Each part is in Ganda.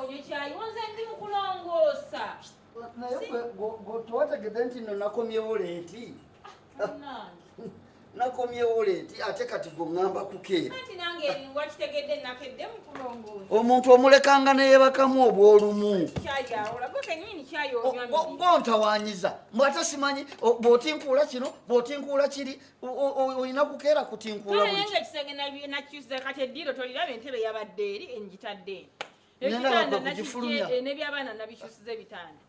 onywe kyayi wonze ndi mukulongoosa naye gwetuwategedde nti nno nakomyewo leeti nakomyewo leeti ate kati gwe ŋŋamba kukeera anti nange wakitegedde nakedde mukulongoosa omuntu omulekanga neyebakamu obwolumu kyayawola gwe kenyini kyayi onywa gontawanyiza mbwate simanyi bw'otinkuula kino bw'otinkuula kiri olina kukeera kutinkuula naye nga ekisenge nakyusiza kati eddiiro toliraba entebe yabadde eri enjitadde n'ebyabaana nabikyusiza ebitanda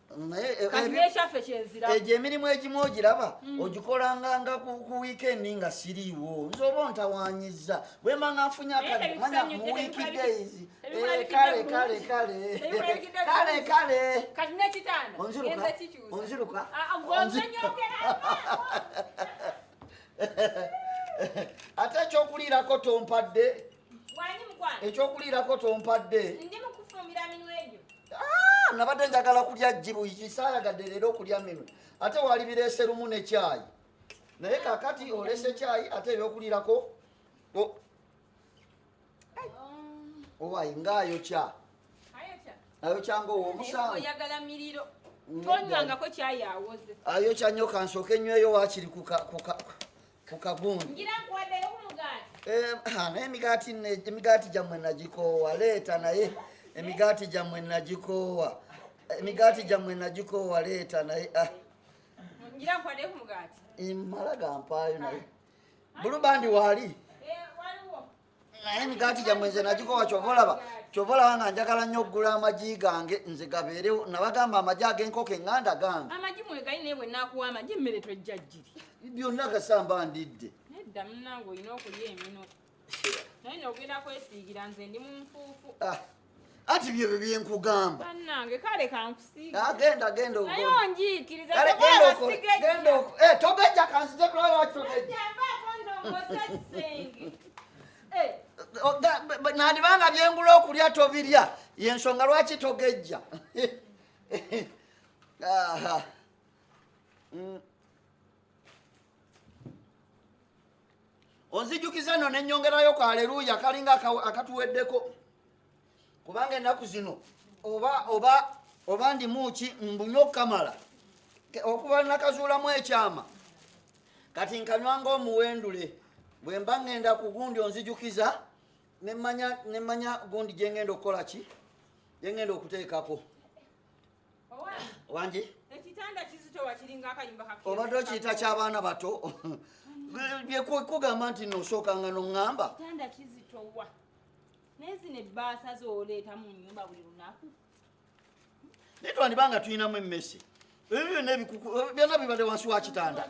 kati nekyaffe kyenzira egyo emirimu egimu ogiraba ogikolanga nga ku wiikendi nga siriiwo nze oba ontawanyiza bwemba nga nfunye akadimanya mu wiikidays kale kati nekitanda onziruka ate ekyokuliirako tompadde ekyokuliirako tompadde nabadde njagala kulya jjibu kisaayagadde leero okulya minwe ate wali bireese lumu ne kyayi naye kakati olese kyayi ate ebyokulirako owayi ngaayokya ayokya ngaowoomusango tonywangako kyayi awoze ayokya nnyo kansooka ennyweyo waakiri ku kagundi ngira nkwaddeyo ku mugaati naye emigaati gyammwe nagikoowa leeta naye emigaati gyammwe nagikoowa leeta naye ngira nkwaddeyo ku mugaati mala gampaayo naye bulubandi waali naye emigaati gyammwe nze nagikoowa kyovalaba nga njagala nnyo okugula amagi gange nze gabeerewo nabagamba amagi ag'enkoko eŋŋanda gange amagi mwegali naye bwe naakuwa amagi emmere tojja ggiri byonna gasamba ndidde nedda munnange olina okulya emino naye nogenda kwesiigira nze ndi mu nfuufu ati byebyo byenkugamba bannange kale kankusiiga genda naye onjiikiriza togejja kanzije kulawe wakitogejja nandibanga byengula okulya tobirya yensonga lwaki togejja onzijukiza nno nenyongerayo ku aleluya kalinga akatuweddeko kubanga ennaku zino oba ndi muki mbunya okukamala okuba nakazuulamu ekyama kati nkanywanga omuwendule bwe mba ngenda ku gundi onzijukiza nemanya gundi gyengenda okukola ki gyengenda okuteekako wangi ekitanda kizito wakiringa akayimba kakyo obadde okiyita ky'abaana bato byekugamba nti nosookanga noŋŋamba kitanda kizitowa naye zino ebbaasa zooleeta mu nnyumba buli lunaku naye twandibanga tulinamu emmese ebyo byonna bibadde wansi wa kitanda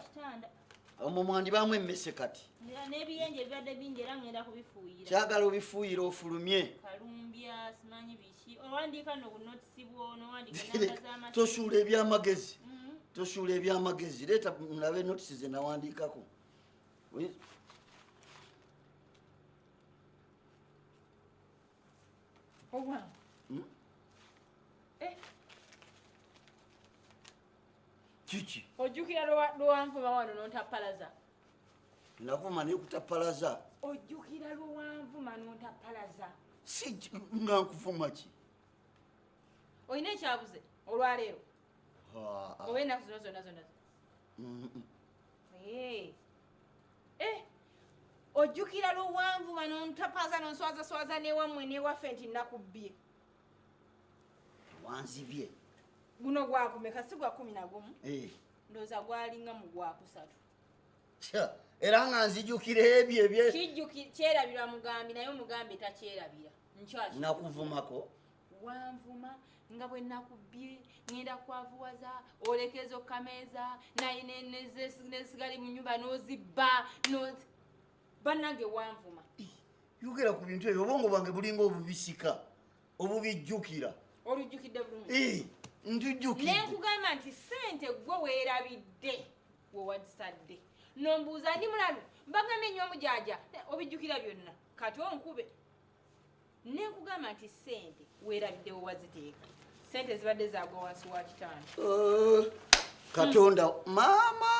omwo mwandibaamu emmese kati n'ebiyenje ebibadde bingi era ngenda kubifuuyira kyagala obifuuyira ofulumye kalumbya simanyi biki owandiika nobunotisibwo nowandiika tosuula ebyamagezi tosuula ebyamagezi leeta nabe notisi ze nawandiikako kiki ojjukira lwewanvuma wano nontapalaza nakuma naye kutapalaza ojjukira lwewanvuma nontapalaza si nga nkuvuma ki olina ekyabuze olwaleero oba ennaku zino zonna ojjukira lwewanvuma nontapalaza nonswazaswaza newammwe newaffe nti nakubbye wanzibye guno gwakumeka si gwa 11 ndooza gwalinga mu gwakusatu era nga nzijukira ebyo kyerabirwa mugambi naye omugambi takyerabira nkyaki nakuvumako wanvuma nga bwe nakubbye ngenda kwavuwaza olekeza okameeza naye nesigali mu nyumba nozibba bannange wanvuma yogera ku bintu ebyo obwongo bwange bulinga obubisika obubijjukira olujjukidde bulungi ntujjukidde nenkugamba nti ssente gwe weerabidde wewazisadde nombuuza ndi mulalu mbagambye nnyo omujaja obijjukira byonna kati onkube nenkugamba nti ssente weerabidde wewaziteeka ssente zibadde zagwa wansi wa kitanda katonda maama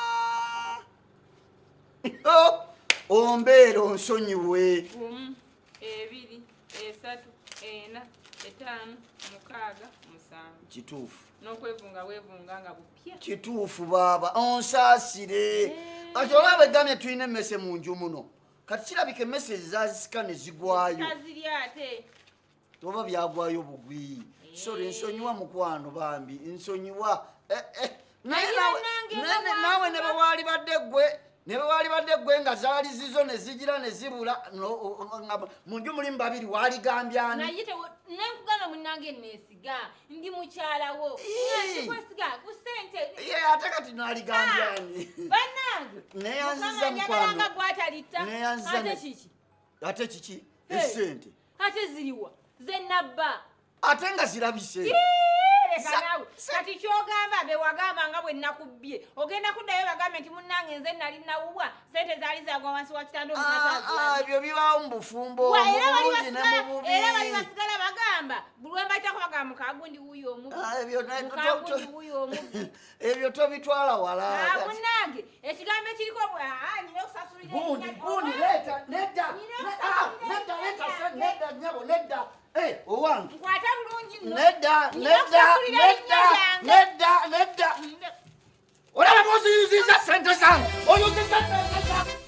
ombeera onsonyiwe 1 2 3 3 4 5 6 7 kituufu n'okwevunga weevunga nga bupya kituufu baaba onsaasire kati olaba egamye tulina emmese mu nju muno kati kirabika emmese ezazisika ne zigwayo taziri ate oba byagwayo bugwi sori nsonyiwa mukwano bambi nsonyiwa naawe ne bwewaali badde ggwe nga zaali zizo ne zigira ne zibula mu nju mulimu babiri waaligambyani nenkugamba munange neesiga ndi mukyalawo sikwesiga ku ssente ate kati naaligambyani bannange neyanziza mukwano gwatalitta ate kiki essente ate ziriwa zenabba ate nga zirabise lekanawe kati kyogamba bewagamba nga bwe nakubbye ogenda kuddayo bagambe nti munnange nze nali nawubwa sente zaali zagwa wansi wa kitanda ebyo bibaawo mu bufumbo mubulungi ne mu bubi era bali basigala bagamba buli wembaitako bagamba mukagundi wuyo omukagundi wuyo omubbi ebyo tobitwala wala munnange ekigambo ekiriko nyina okusasulira gundi leta nedda nyabo nedda owange nkwata bulungi nedda olaba boziyuziza sente zange oyuziza sente zange